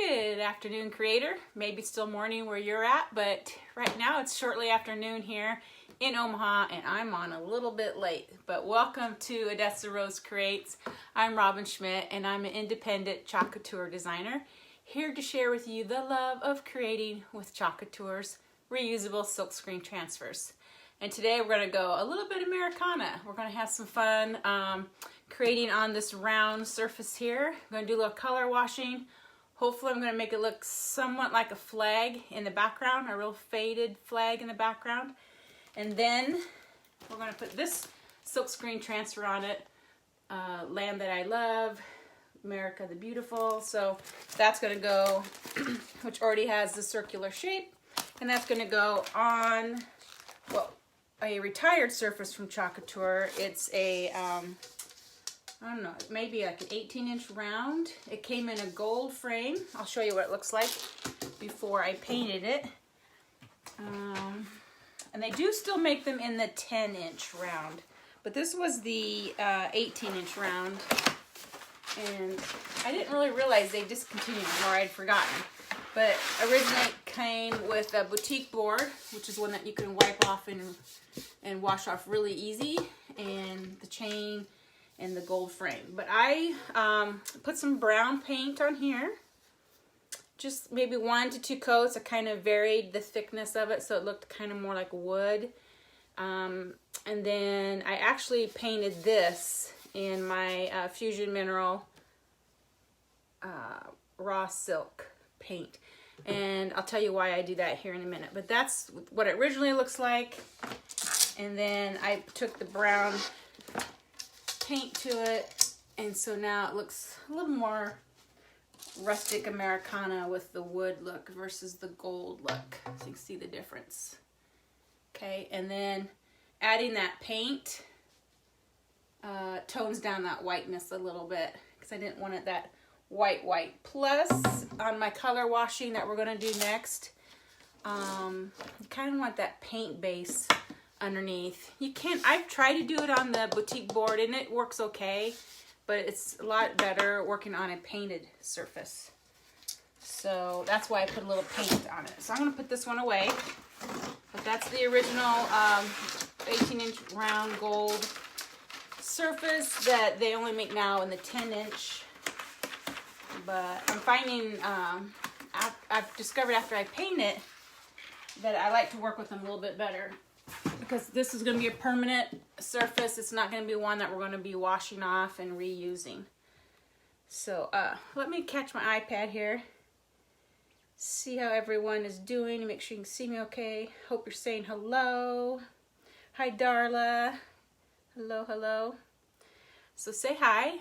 Good afternoon, creator. Maybe still morning where you're at, but right now it's shortly afternoon here in Omaha, and I'm on a little bit late. But welcome to Odessa Rose Creates. I'm Robin Schmidt, and I'm an independent chalk couture designer, here to share with you the love of creating with chalk couture's reusable silkscreen transfers. And today we're going to go a little bit Americana. We're going to have some fun creating on this round surface here. I'm going to do a little color washing. Hopefully I'm going to make it look somewhat like a flag in the background, a real faded flag in the background. And then we're going to put this silkscreen transfer on it, Land That I Love, America the Beautiful. So that's going to go, which already has the circular shape, and that's going to go on, well, a retired surface from Chalk Couture. It's a, I don't know, maybe like an 18-inch round. It came in a gold frame. I'll show you what it looks like before I painted it. And they do still make them in the 10-inch round, but this was the 18-inch round, and I didn't really realize they discontinued or I'd forgotten. But originally it came with a boutique board, which is one that you can wipe off and wash off really easy, and the chain and the gold frame. But I put some brown paint on here, just maybe 1 to 2 coats. I kind of varied the thickness of it so it looked kind of more like wood. And then I actually painted this in my Fusion Mineral raw silk paint, and I'll tell you why I do that here in a minute. But that's what it originally looks like, and then I took the brown paint to it, and so now it looks a little more rustic Americana with the wood look versus the gold look, so you can see the difference. Okay, and then adding that paint tones down that whiteness a little bit, because I didn't want it that white. Plus, on my color washing that we're going to do next, you kind of want that paint base underneath. You can't, I've tried to do it on the boutique board and it works okay, but it's a lot better working on a painted surface. So that's why I put a little paint on it. So I'm going to put this one away, but that's the original 18-inch round gold surface that they only make now in the 10-inch. But I'm finding, I've discovered after I paint it that I like to work with them a little bit better, because this is going to be a permanent surface. It's not going to be one that we're going to be washing off and reusing. So let me catch my iPad here, see how everyone is doing, and make sure you can see me okay. Hope you're saying hello. Hi, Darla. Hello. So say hi.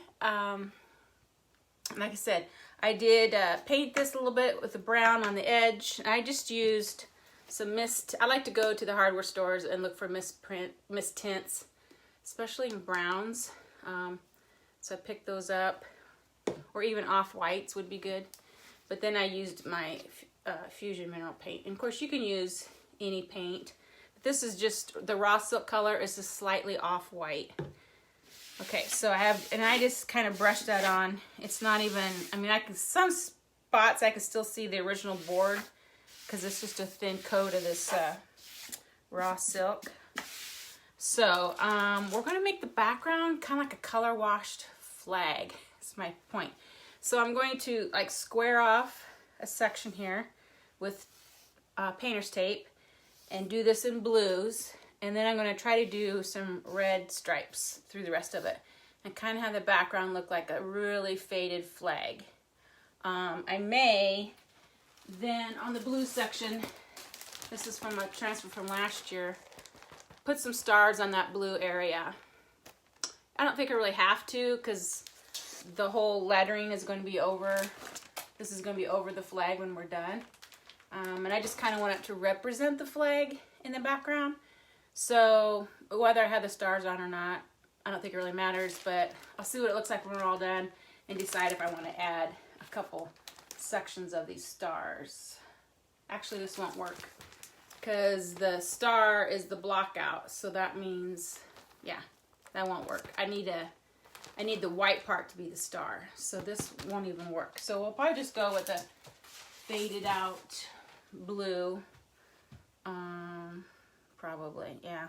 Like I said, I did paint this a little bit with the brown on the edge. I just used some mist. I like to go to the hardware stores and look for mist tints, especially in browns. So I picked those up, or even off-whites would be good. But then I used my Fusion Mineral paint. And of course you can use any paint. But this is just, the raw silk color is just slightly off-white. Okay, so I just kind of brushed that on. It's not even, I mean, some spots I can still see the original board, because it's just a thin coat of this raw silk. So we're going to make the background kind of like a color washed flag. That's my point. So I'm going to like square off a section here with painter's tape and do this in blues. And then I'm going to try to do some red stripes through the rest of it, and kind of have the background look like a really faded flag. I may then, on the blue section, this is from a transfer from last year, put some stars on that blue area. I don't think I really have to, because the whole lettering is going to be over. This is going to be over the flag when we're done. And I just kind of want it to represent the flag in the background. So whether I have the stars on or not, I don't think it really matters, but I'll see what it looks like when we're all done and decide if I want to add a couple sections of these stars. Actually, this won't work because the star is the block out, so that means, yeah, that won't work. I need I need the white part to be the star. So this won't even work. So we'll probably just go with a faded out blue. Probably, yeah.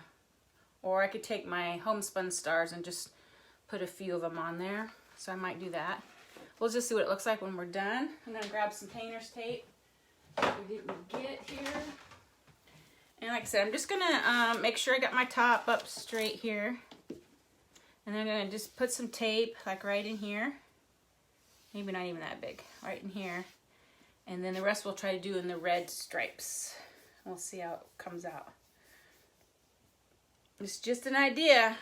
Or I could take my homespun stars and just put a few of them on there. So I might do that. We'll just see what it looks like when we're done. I'm gonna grab some painter's tape that we didn't get here. And like I said, I'm just gonna make sure I got my top up straight here. And then I'm gonna just put some tape like right in here. Maybe not even that big, right in here. And then the rest we'll try to do in the red stripes. We'll see how it comes out. It's just an idea.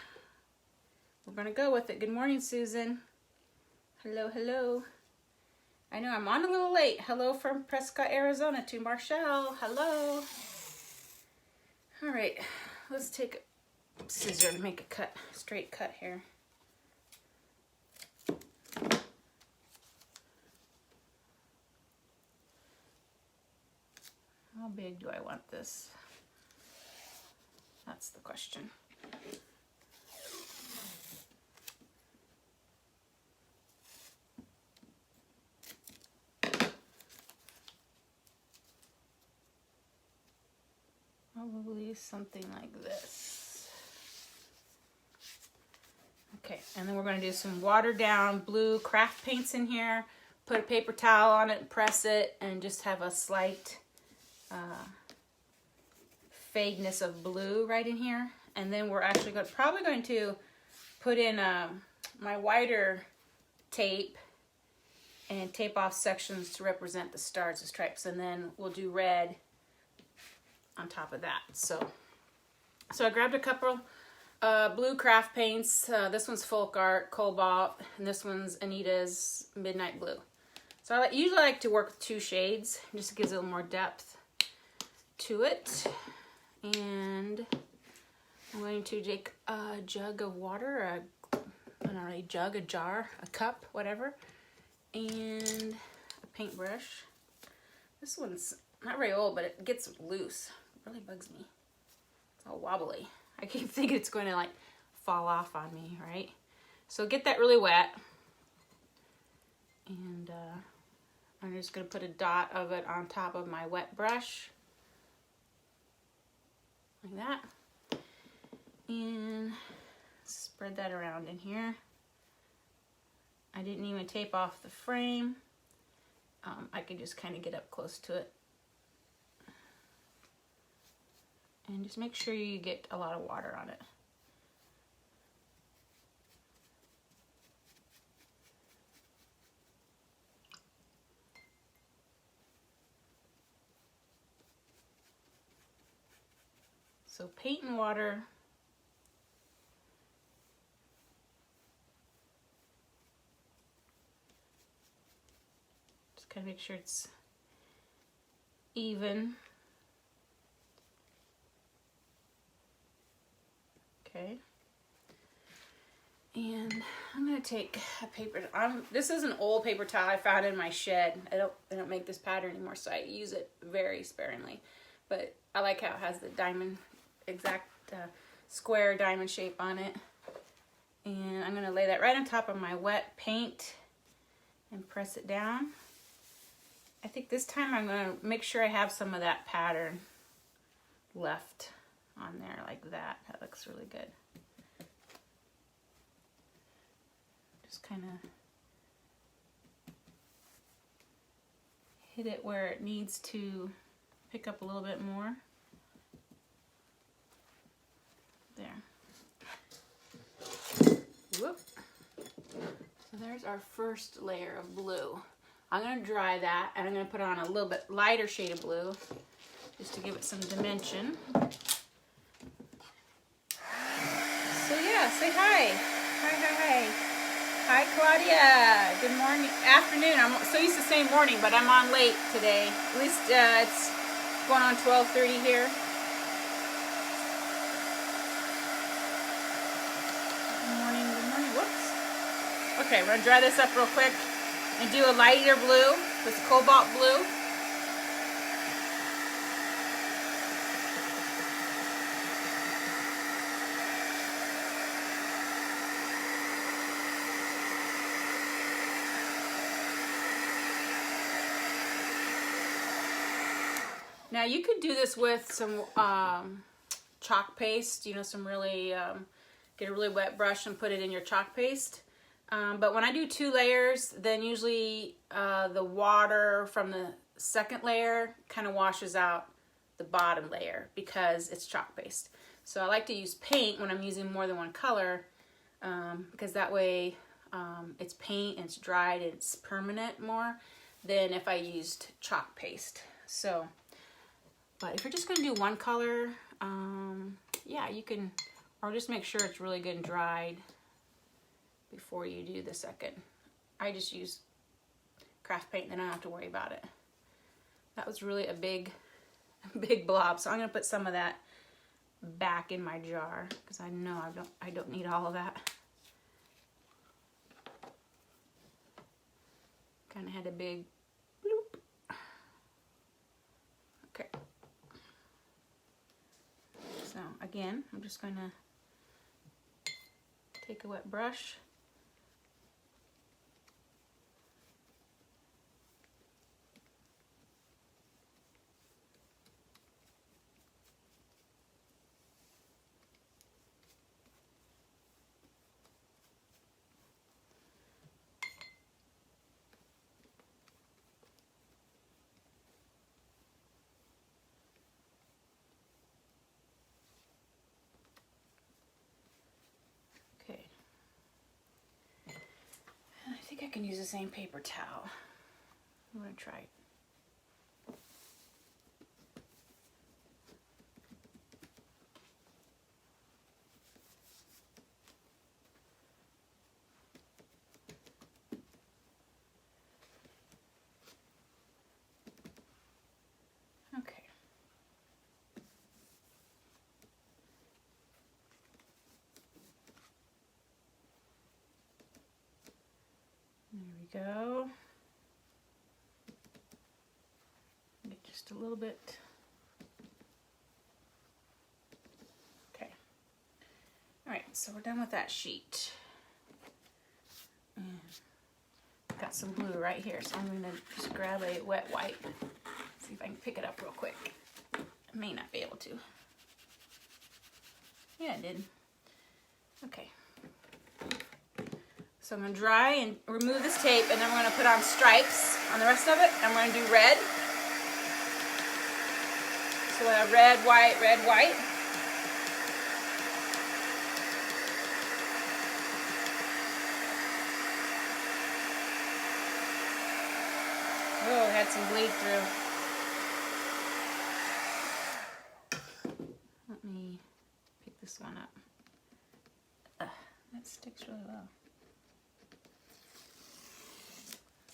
We're gonna go with it. Good morning, Susan. Hello, hello. I know I'm on a little late. Hello from Prescott, Arizona to Marshall. Hello. All right, let's take a scissor and make a cut, straight cut here. How big do I want this? That's the question. Probably something like this. Okay, and then we're going to do some watered down blue craft paints in here. Put a paper towel on it, press it, and just have a slight fadeness of blue right in here. And then we're actually probably going to put in my wider tape and tape off sections to represent the stars and stripes. And then we'll do red on top of that. So I grabbed a couple blue craft paints. This one's Folk Art Cobalt, and this one's Anita's Midnight Blue. So I usually like to work with 2 shades. It just gives a little more depth to it. And I'm going to take a jug of water, I don't know, a jug, a jar, a cup, whatever, and a paintbrush. This one's not very old, but it gets loose. It really bugs me. It's all wobbly. I keep thinking it's going to like fall off on me, right? So get that really wet. And I'm just going to put a dot of it on top of my wet brush. Like that. And spread that around in here. I didn't even tape off the frame. I could just kind of get up close to it. And just make sure you get a lot of water on it. So paint and water. Just kind of make sure it's even. Okay. And I'm gonna take a paper. This is an old paper towel I found in my shed. I don't make this pattern anymore, so I use it very sparingly. But I like how it has the diamond, exact square diamond shape on it. And I'm gonna lay that right on top of my wet paint and press it down. I think this time I'm gonna make sure I have some of that pattern left on there like that. That looks really good. Just kind of hit it where it needs to pick up a little bit more. There. Whoop. So there's our first layer of blue. I'm going to dry that, and I'm going to put on a little bit lighter shade of blue just to give it some dimension. So yeah, say hi. Hi, hi, hi. Hi, Claudia. Good morning, afternoon. I'm so used to saying morning, but I'm on late today. At least it's going on 12:30 here. Good morning, good morning. Whoops. Okay, we're gonna dry this up real quick and do a lighter blue, this cobalt blue. Now you could do this with some chalk paste, you know, some really, get a really wet brush and put it in your chalk paste. But when I do 2 layers, then usually the water from the second layer kind of washes out the bottom layer because it's chalk paste. So I like to use paint when I'm using more than one color because that way it's paint and it's dried and it's permanent more than if I used chalk paste. So, but if you're just going to do one color, yeah, you can, or just make sure it's really good and dried before you do the second. I just use craft paint, then I don't have to worry about it. That was really a big blob, so I'm going to put some of that back in my jar because I know I don't need all of that. Kind of had a big bloop. Okay. So again, I'm just going to take a wet brush. I think I can use the same paper towel. I'm going to try it. Okay. There we go. Get just a little bit. Okay. All right, so we're done with that sheet. And I've got some glue right here, so I'm gonna just grab a wet wipe. See if I can pick it up real quick. I may not be able to. Yeah, I did. Okay. So I'm going to dry and remove this tape, and then we're going to put on stripes on the rest of it. And we're going to do red. So we have red, white, red, white. Oh, it had some bleed through. Let me pick this one up. That sticks really well.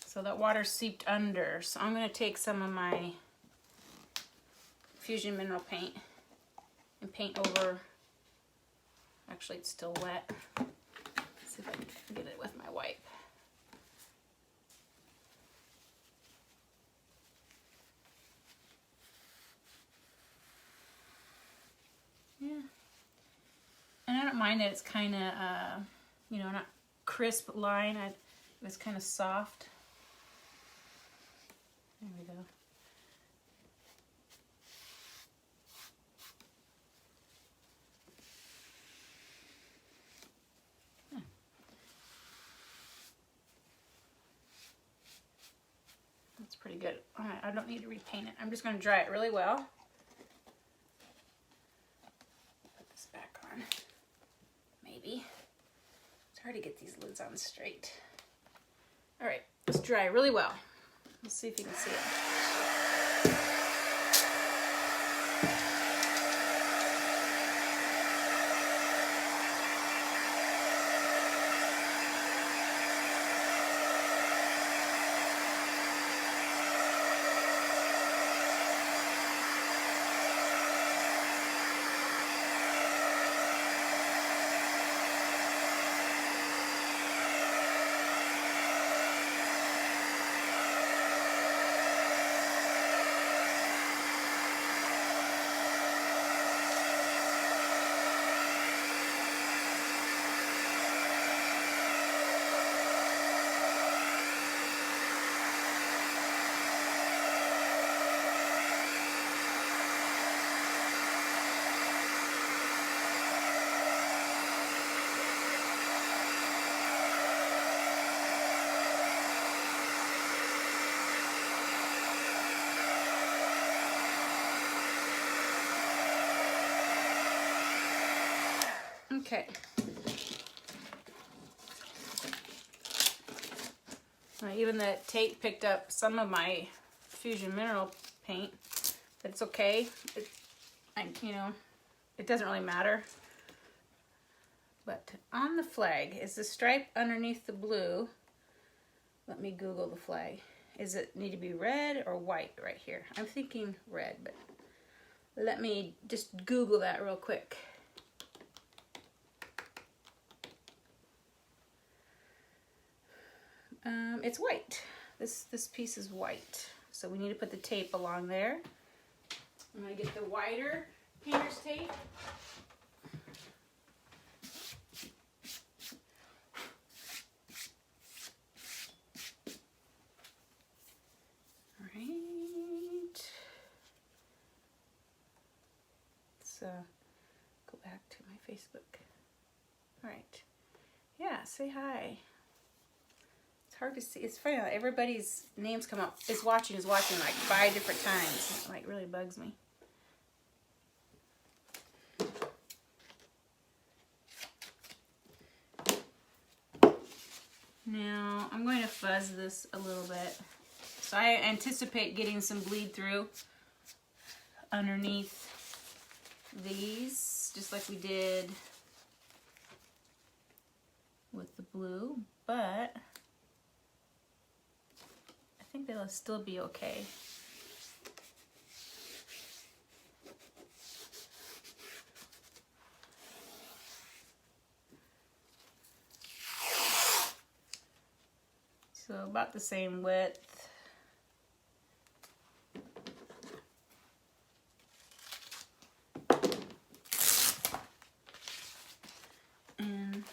So that water seeped under. So I'm going to take some of my Fusion Mineral Paint and paint over. Actually, it's still wet. Let's see if I can get it with my wipe. Yeah. And I don't mind that it's kind of, you know, not crisp line. It's kind of soft. There we go. That's pretty good. All right, I don't need to repaint it. I'm just going to dry it really well. Put this back on. Maybe. It's hard to get these lids on straight. All right, let's dry it really well. Let's see if you can see it. Okay. Even the tape picked up some of my Fusion Mineral paint, but it's okay. You know, it doesn't really matter. But on the flag, is the stripe underneath the blue? Let me Google the flag. Is it need to be red or white right here? I'm thinking red, but let me just Google that real quick. It's white. This piece is white. So we need to put the tape along there. I'm going to get the wider painter's tape. Alright. Let's go back to my Facebook. Alright. Yeah, say hi. It's hard to see. It's funny how everybody's names come up. Is watching like 5 different times. It like really bugs me. Now I'm going to fuzz this a little bit. So I anticipate getting some bleed through underneath these, just like we did with the blue, but I think they'll still be okay. So about the same width. And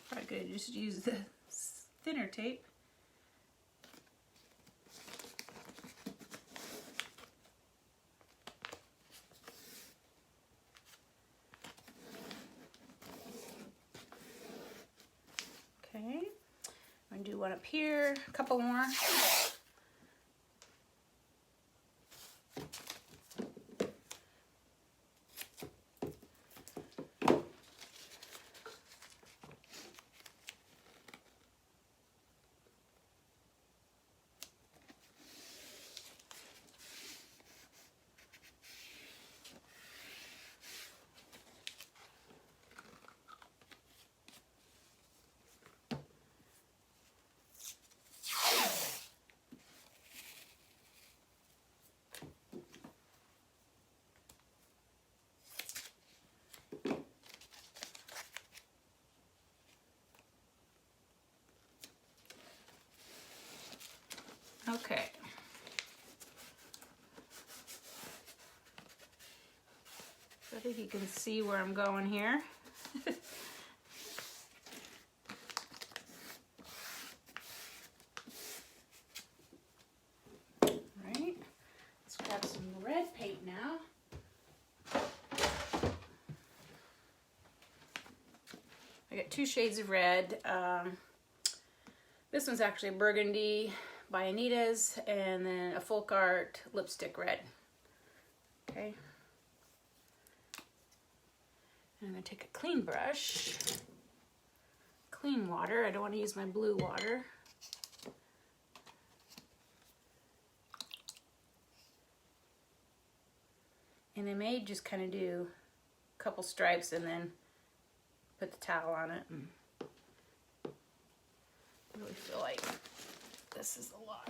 probably could just use the thinner tape. Okay, I'm gonna do one up here, a couple more. Okay. So I think you can see where I'm going here. Alright, let's grab some red paint now. I got 2 shades of red. This one's actually a burgundy by Anita's, and then a Folk Art lipstick red. Okay. And I'm going to take a clean brush, clean water. I don't want to use my blue water. And I may just kind of do a couple stripes and then put the towel on it. And I really feel like this is a lot.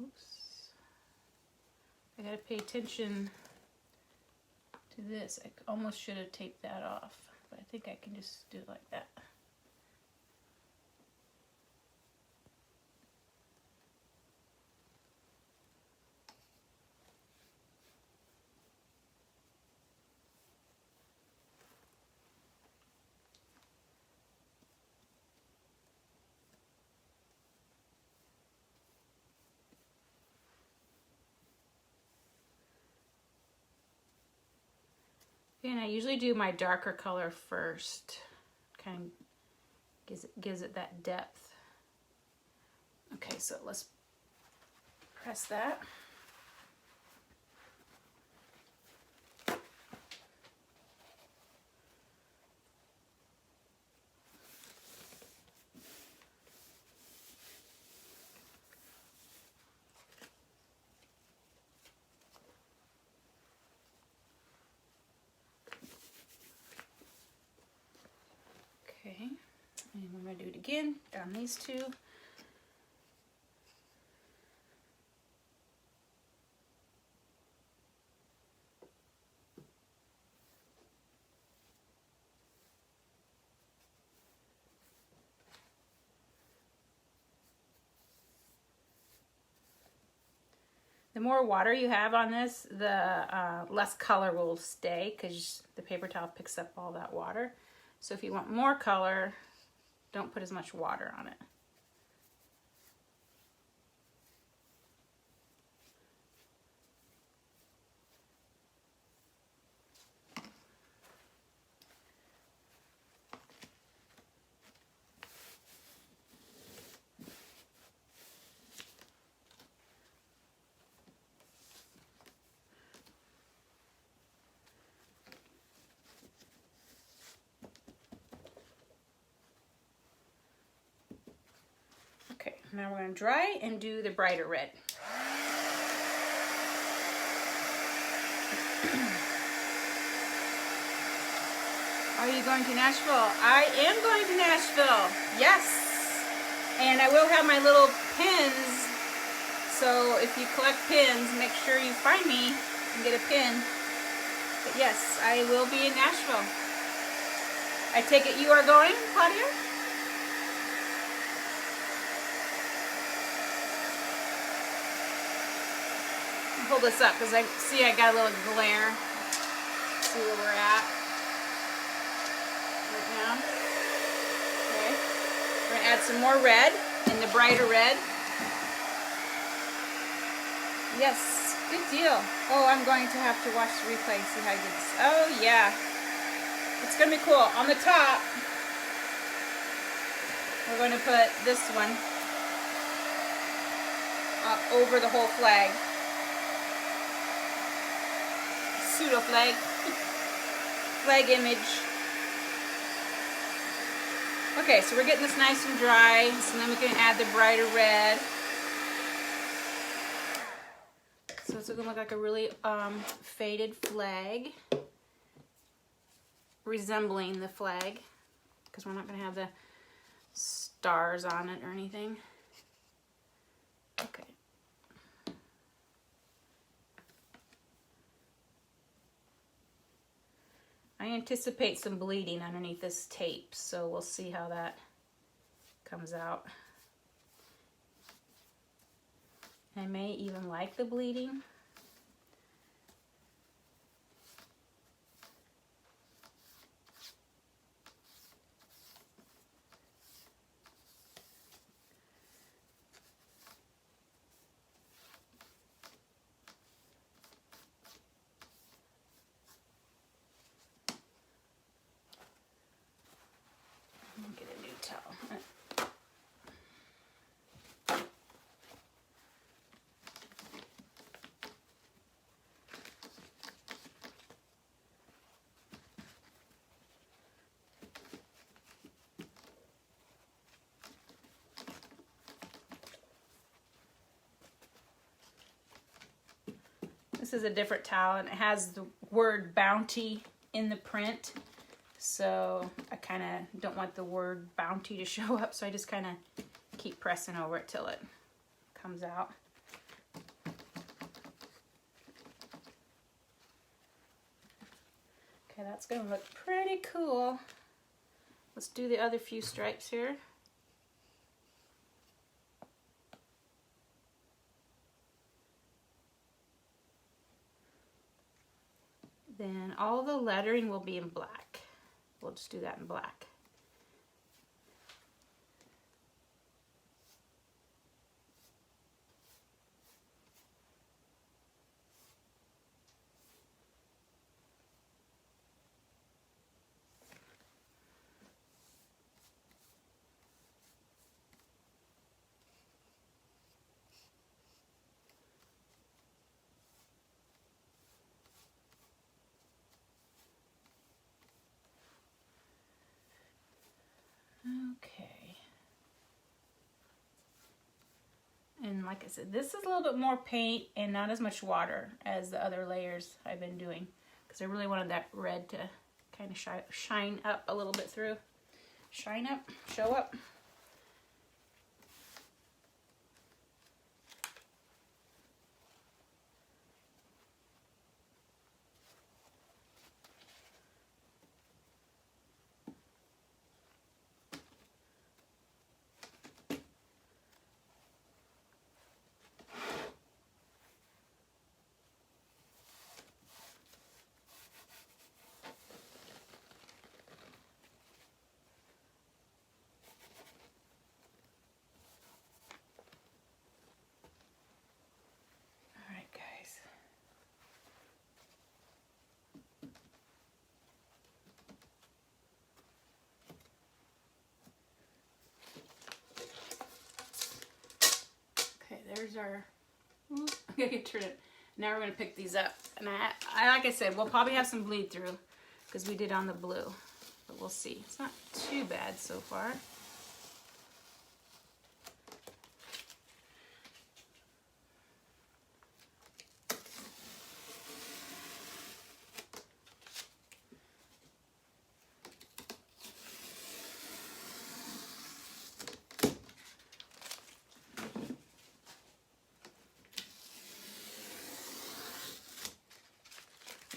Oops. I gotta pay attention to this. I almost should have taped that off, but I think I can just do it like that. And I usually do my darker color first. Kind of gives it that depth. Okay, so let's press that. Okay, and I'm going to do it again down these two. The more water you have on this, the less color will stay because the paper towel picks up all that water. So if you want more color, don't put as much water on it. Okay, now we're going to dry and do the brighter red. Are you going to Nashville? I am going to Nashville. Yes. And I will have my little pins. So if you collect pins, make sure you find me and get a pin. But yes, I will be in Nashville. I take it you are going, Claudia? Hold this up because I see I got a little glare. Let's see where we're at right now. Okay, we're gonna add some more red in the brighter red. Yes, good deal. Oh, I'm going to have to watch the replay, see how I do this. Oh yeah, it's gonna be cool. On the top, we're going to put this one over the whole flag. Pseudo flag. Flag image. Okay, so we're getting this nice and dry. So then we can add the brighter red. So it's gonna look like a really faded flag, resembling the flag, because we're not gonna have the stars on it or anything. Okay. I anticipate some bleeding underneath this tape, so we'll see how that comes out. I may even like the bleeding. Get a new towel. This is a different towel and it has the word bounty in the print. So I kind of don't want the word bounty to show up. So I just kind of keep pressing over it till it comes out. Okay, that's going to look pretty cool. Let's do the other few stripes here. Then all the lettering will be in black. We'll just do that in black. like I said, this is a little bit more paint and not as much water as the other layers I've been doing, because I really wanted that red to kind of shine up a little bit through. Shine up, show up. There's our, I'm gonna get turn it. Now we're gonna pick these up. And I like I said, we'll probably have some bleed through because we did on the blue, but we'll see. It's not too bad so far.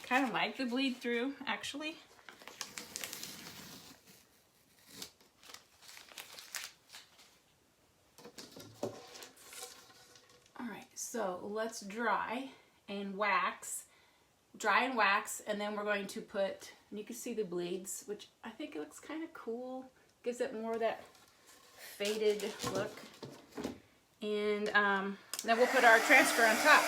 Kind of like the bleed through, actually. All right, so let's dry and wax, and then we're going to put, and you can see the bleeds, which I think it looks kind of cool. Gives it more of that faded look. And then we'll put our transfer on top.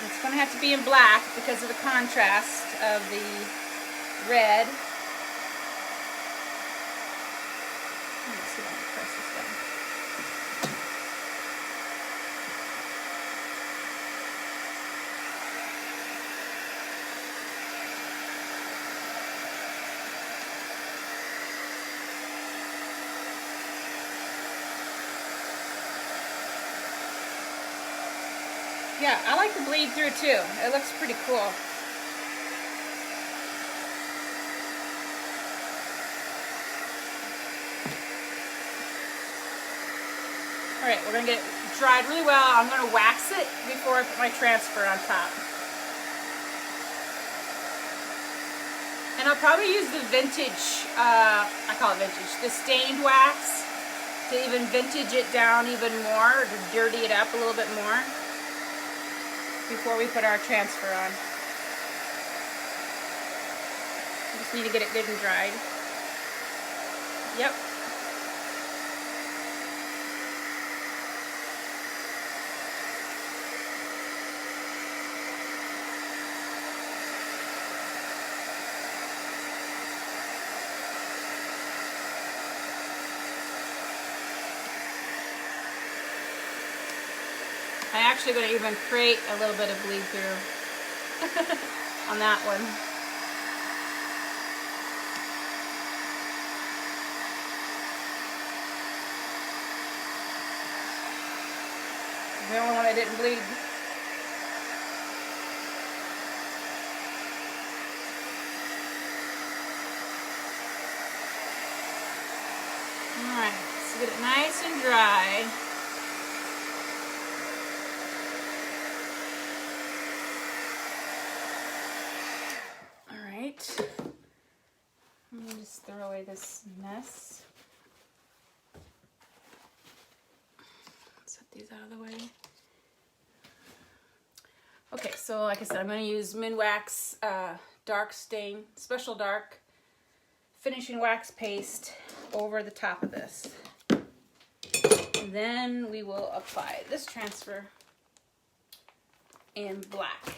It's going to have to be in black because of the contrast of the red. Let's see if I can press this down. Yeah, I like the bleed through too. It looks pretty cool. All right, we're gonna get it dried really well. I'm gonna wax it before I put my transfer on top. And I'll probably use the vintage, I call it vintage, the stained wax to even vintage it down even more, to dirty it up a little bit more before we put our transfer on. We just need to get it good and dried. Yep. I'm actually going to even create a little bit of bleed through on that one. The only one I didn't bleed. Alright, let's get it nice and dry. Let me just throw away this mess. Set these out of the way. Okay, so like I said, I'm going to use Minwax Dark Stain, Special Dark Finishing Wax Paste over the top of this. And then we will apply this transfer in black.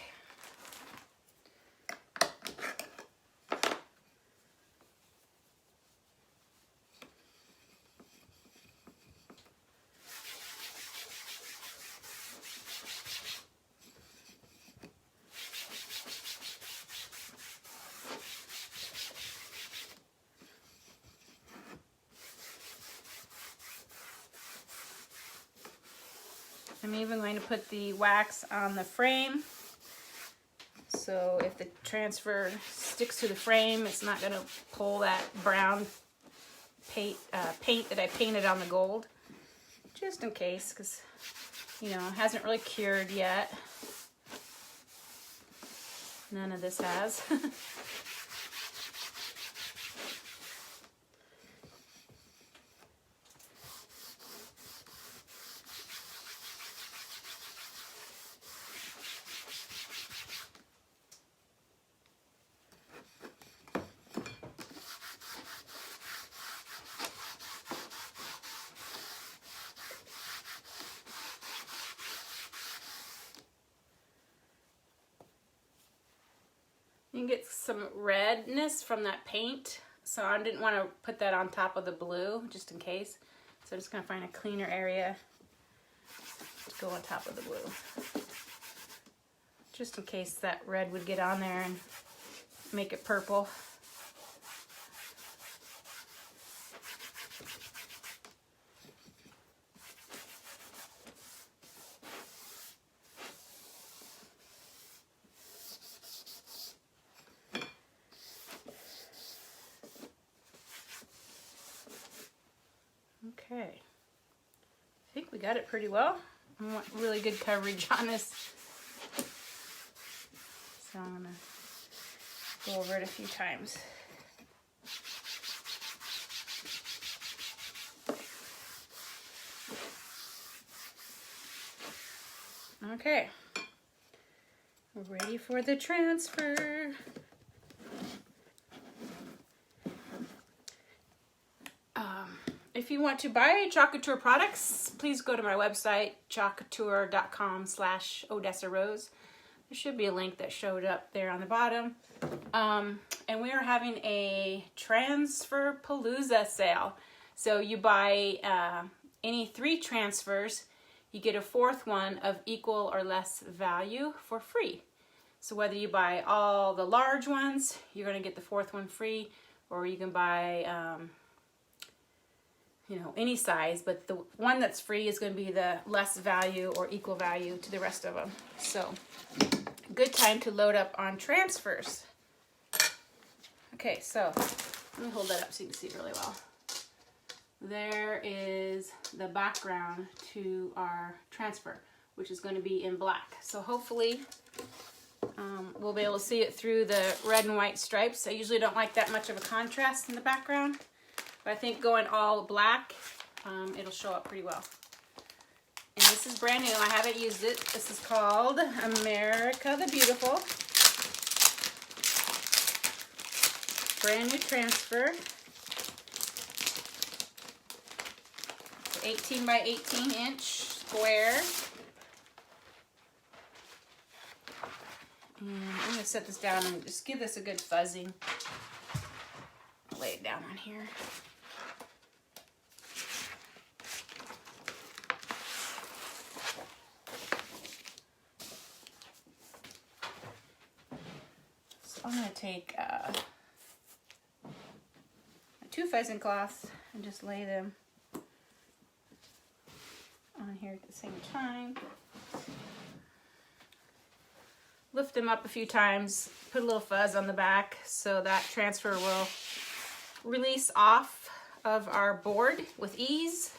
I'm even going to put the wax on the frame. So if the transfer sticks to the frame, it's not going to pull that brown paint that I painted on the gold. Just in case, because, you know, it hasn't really cured yet. None of this has. You can get some redness from that paint, so I didn't want to put that on top of the blue, just in case. So I'm just going to find a cleaner area to go on top of the blue. Just in case that red would get on there and make it purple. Okay, I think we got it pretty well. I want really good coverage on this. So I'm gonna go over it a few times. Okay, we're ready for the transfer. If you want to buy Couture products, please go to my website, couture.com/Odessa Rose. There should be a link that showed up there on the bottom. And we are having a Transfer Palooza sale. So you buy any 3 transfers, you get a 4th one of equal or less value for free. So whether you buy all the large ones, you're going to get the 4th one free, or you can buy you know, any size, but the one that's free is going to be the less value or equal value to the rest of them. So, good time to load up on transfers. Okay, so let me hold that up so you can see it really well. There is the background to our transfer, which is going to be in black. So hopefully we'll be able to see it through the red and white stripes. I usually don't like that much of a contrast in the background. But I think going all black, it'll show up pretty well. And this is brand new. I haven't used it. This is called America the Beautiful. Brand new transfer. 18 by 18 inch square. And I'm going to set this down and just give this a good fuzzing. I'll lay it down on here. I'm going to take 2 fuzzing cloths and just lay them on here at the same time. Lift them up a few times, put a little fuzz on the back so that transfer will release off of our board with ease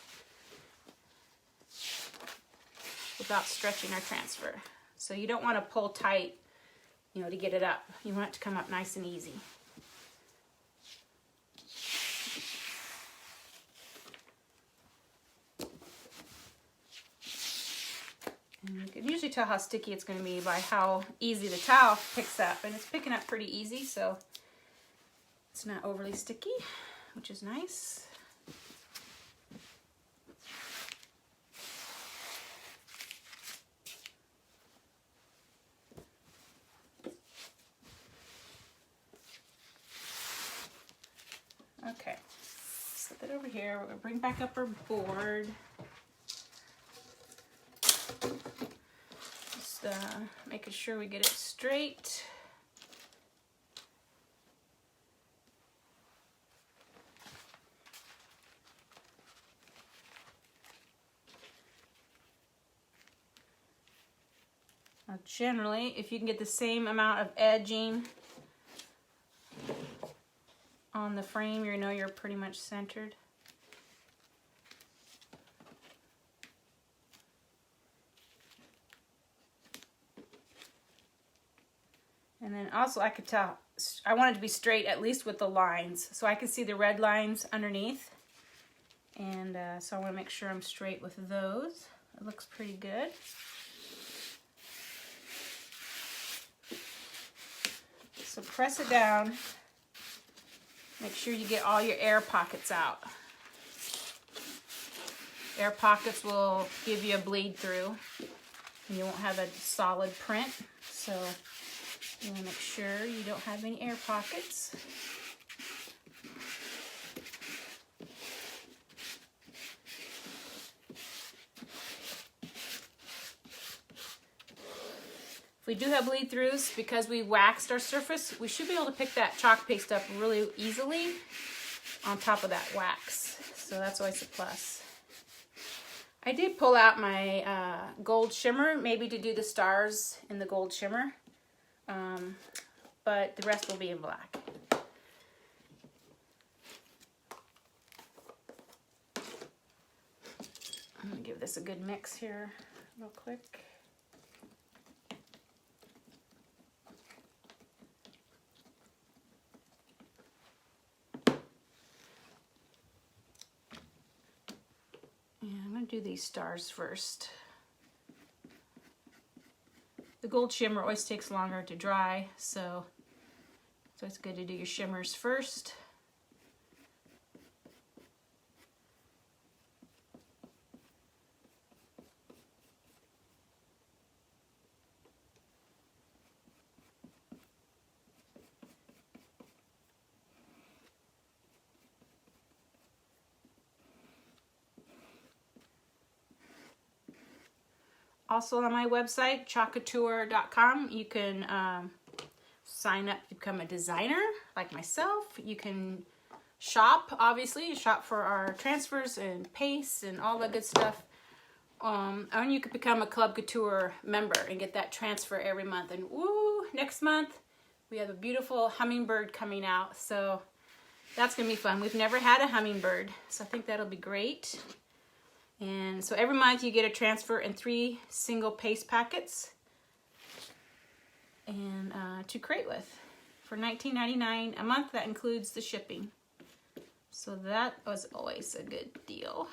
without stretching our transfer. So you don't want to pull tight, you know, to get it up. You want it to come up nice and easy. And you can usually tell how sticky it's going to be by how easy the towel picks up. And it's picking up pretty easy, so it's not overly sticky, which is nice. Okay, set that over here. We're going to bring back up our board. Just making sure we get it straight. Generally, if you can get the same amount of edging on the frame, you know you're pretty much centered. And then also I could tell, I want it to be straight at least with the lines. So I can see the red lines underneath. And so I want to make sure I'm straight with those. It looks pretty good. So press it down. Make sure you get all your air pockets out. Air pockets will give you a bleed through. And you won't have a solid print. So you want to make sure you don't have any air pockets. If we do have bleed throughs, because we waxed our surface, we should be able to pick that chalk paste up really easily on top of that wax. So that's always a plus. I did pull out my gold shimmer, maybe to do the stars in the gold shimmer. But the rest will be in black. I'm going to give this a good mix here real quick. And I'm going to do these stars first. The gold shimmer always takes longer to dry, so it's good to do your shimmers first. Also on my website, Couture.com, you can sign up to become a designer like myself. You can shop, obviously, shop for our transfers and pastes and all that good stuff. And you could become a Club Couture member and get that transfer every month. And woo, next month we have a beautiful hummingbird coming out. So that's going to be fun. We've never had a hummingbird, so I think that'll be great. And so every month you get a transfer in 3 single paste packets and to create with for $19.99 a month. That includes the shipping. So that was always a good deal.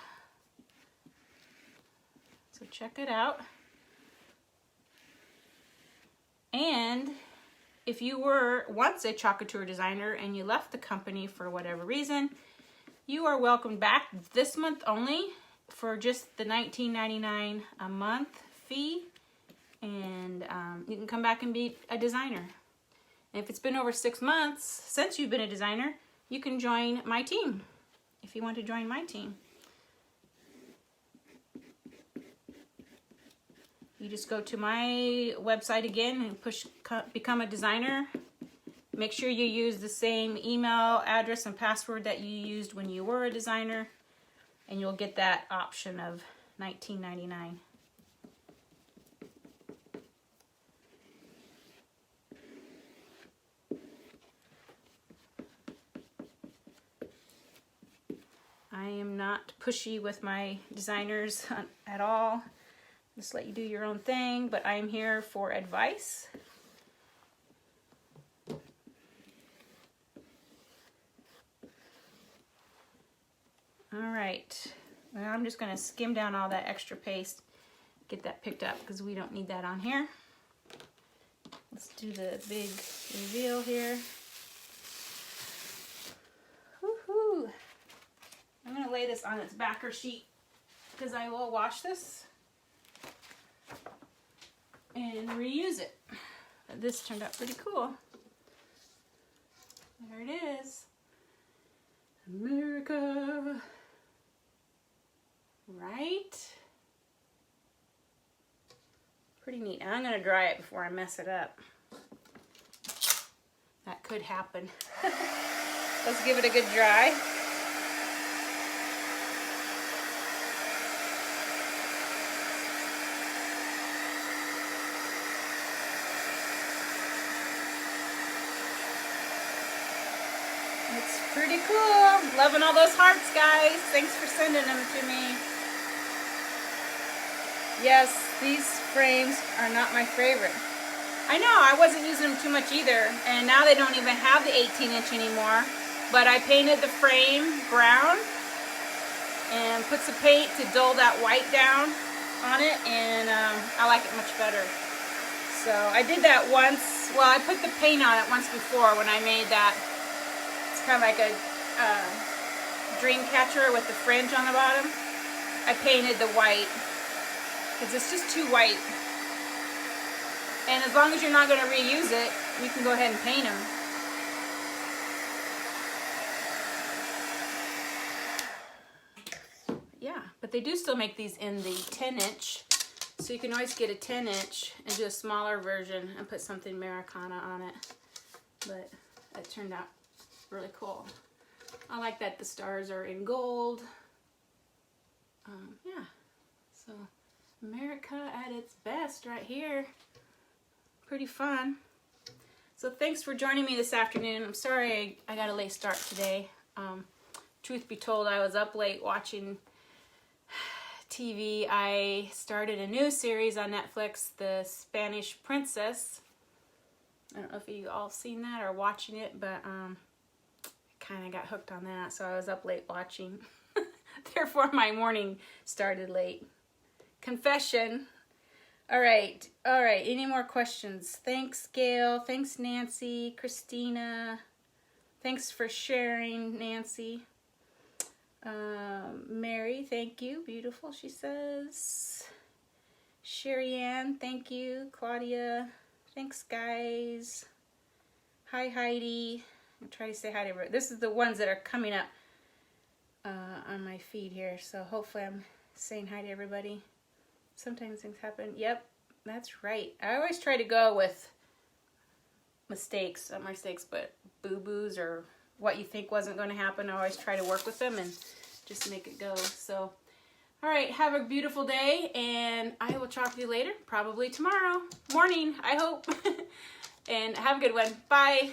So check it out. And if you were once a Couture designer and you left the company for whatever reason, you are welcomed back this month only for just the $19.99 a month fee, and you can come back and be a designer. And if it's been over 6 months since you've been a designer, you can join my team if you want to join my team. You just go to my website again and push become a designer. Make sure you use the same email address and password that you used when you were a designer, and you'll get that option of $19.99. I am not pushy with my designers at all. Just let you do your own thing, but I am here for advice. All right, well, I'm just going to skim down all that extra paste, get that picked up because we don't need that on here. Let's do the big reveal here. Woohoo! I'm going to lay this on its backer sheet because I will wash this and reuse it. But this turned out pretty cool. There it is. America. Right? Pretty neat. I'm going to dry it before I mess it up. That could happen. Let's give it a good dry. Pretty cool. Loving all those hearts, guys. Thanks for sending them to me. Yes, these frames are not my favorite. I know, I wasn't using them too much either, and now they don't even have the 18-inch anymore. But I painted the frame brown and put some paint to dull that white down on it, and I like it much better. So I did that once. Well, I put the paint on it once before when I made that. It's kind of like a dream catcher with the fringe on the bottom. I painted the white because it's just too white. And as long as you're not going to reuse it, you can go ahead and paint them. Yeah, but they do still make these in the 10-inch. So you can always get a 10-inch and do a smaller version and put something Americana on it. But it turned out really cool. I like that the stars are in gold. Yeah, so America at its best right here. Pretty fun. So thanks for joining me this afternoon. I'm sorry I got a late start today. Truth be told, I was up late watching TV. I started a new series on Netflix, The Spanish Princess. I don't know if you all seen that or watching it, but I kind of got hooked on that, so I was up late watching. Therefore, my morning started late. Confession. All right. Any more questions? Thanks, Gail. Thanks, Nancy. Christina. Thanks for sharing, Nancy. Mary, thank you. Beautiful, she says. Sherry Ann, thank you. Claudia, thanks, guys. Hi, Heidi. I'll try to say hi to everybody. This is the ones that are coming up on my feed here, so hopefully I'm saying hi to everybody. Sometimes things happen. Yep, that's right. I always try to go with mistakes, not mistakes, but boo-boos or what you think wasn't going to happen. I always try to work with them and just make it go. So, all right, have a beautiful day, and I will talk to you later, probably tomorrow morning, I hope. And have a good one. Bye.